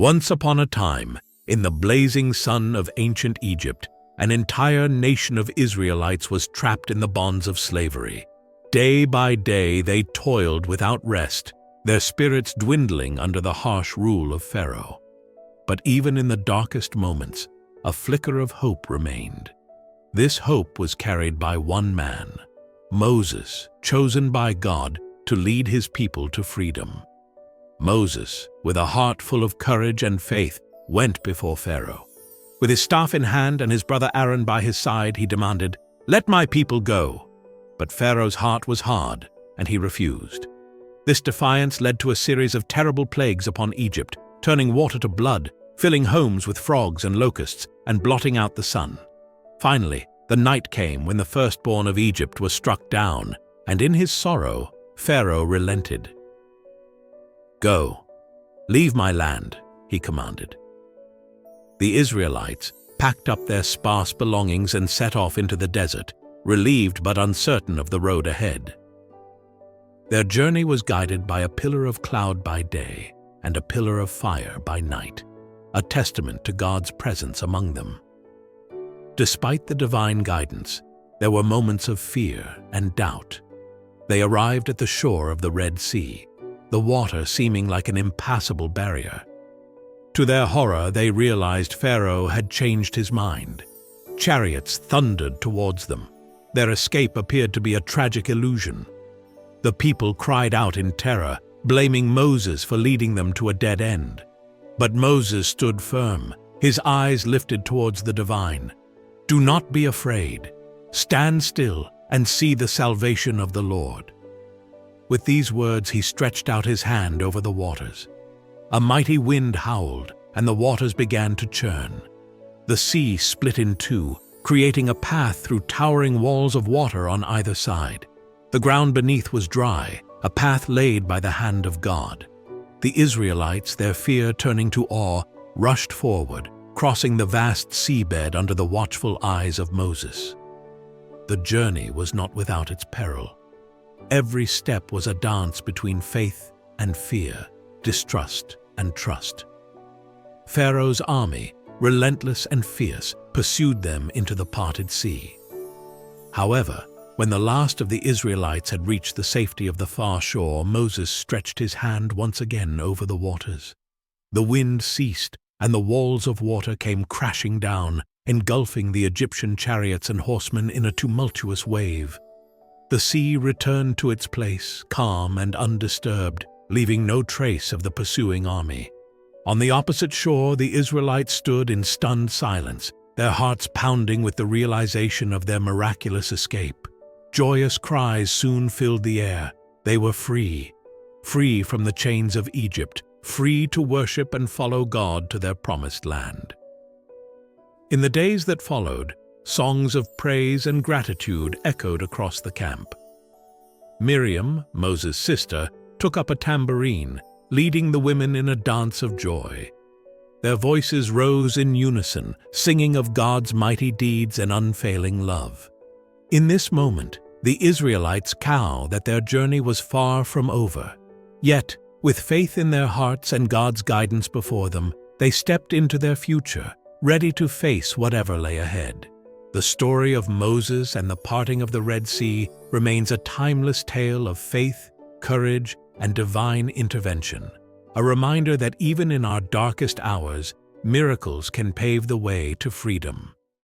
Once upon a time, in the blazing sun of ancient Egypt, an entire nation of Israelites was trapped in the bonds of slavery. Day by day they toiled without rest, their spirits dwindling under the harsh rule of Pharaoh. But even in the darkest moments, a flicker of hope remained. This hope was carried by one man, Moses, chosen by God to lead his people to freedom. Moses, with a heart full of courage and faith, went before Pharaoh. With his staff in hand and his brother Aaron by his side, he demanded, "Let my people go." But Pharaoh's heart was hard, and he refused. This defiance led to a series of terrible plagues upon Egypt, turning water to blood, filling homes with frogs and locusts, and blotting out the sun. Finally, the night came when the firstborn of Egypt was struck down, and in his sorrow, Pharaoh relented. "Go, leave my land," he commanded. The Israelites packed up their sparse belongings and set off into the desert, relieved but uncertain of the road ahead. Their journey was guided by a pillar of cloud by day and a pillar of fire by night, a testament to God's presence among them. Despite the divine guidance, there were moments of fear and doubt. They arrived at the shore of the Red Sea, the water seeming like an impassable barrier. To their horror, they realized Pharaoh had changed his mind. Chariots thundered towards them. Their escape appeared to be a tragic illusion. The people cried out in terror, blaming Moses for leading them to a dead end. But Moses stood firm, his eyes lifted towards the divine. "Do not be afraid. Stand still and see the salvation of the Lord." With these words, he stretched out his hand over the waters. A mighty wind howled, and the waters began to churn. The sea split in two, creating a path through towering walls of water on either side. The ground beneath was dry, a path laid by the hand of God. The Israelites, their fear turning to awe, rushed forward, crossing the vast seabed under the watchful eyes of Moses. The journey was not without its peril. Every step was a dance between faith and fear, distrust and trust. Pharaoh's army, relentless and fierce, pursued them into the parted sea. However, when the last of the Israelites had reached the safety of the far shore, Moses stretched his hand once again over the waters. The wind ceased, and the walls of water came crashing down, engulfing the Egyptian chariots and horsemen in a tumultuous wave. The sea returned to its place, calm and undisturbed, leaving no trace of the pursuing army. On the opposite shore, the Israelites stood in stunned silence, their hearts pounding with the realization of their miraculous escape. Joyous cries soon filled the air. They were free, free from the chains of Egypt, free to worship and follow God to their promised land. In the days that followed, songs of praise and gratitude echoed across the camp. Miriam, Moses' sister, took up a tambourine, leading the women in a dance of joy. Their voices rose in unison, singing of God's mighty deeds and unfailing love. In this moment, the Israelites knew that their journey was far from over. Yet, with faith in their hearts and God's guidance before them, they stepped into their future, ready to face whatever lay ahead. The story of Moses and the parting of the Red Sea remains a timeless tale of faith, courage, and divine intervention, a reminder that even in our darkest hours, miracles can pave the way to freedom.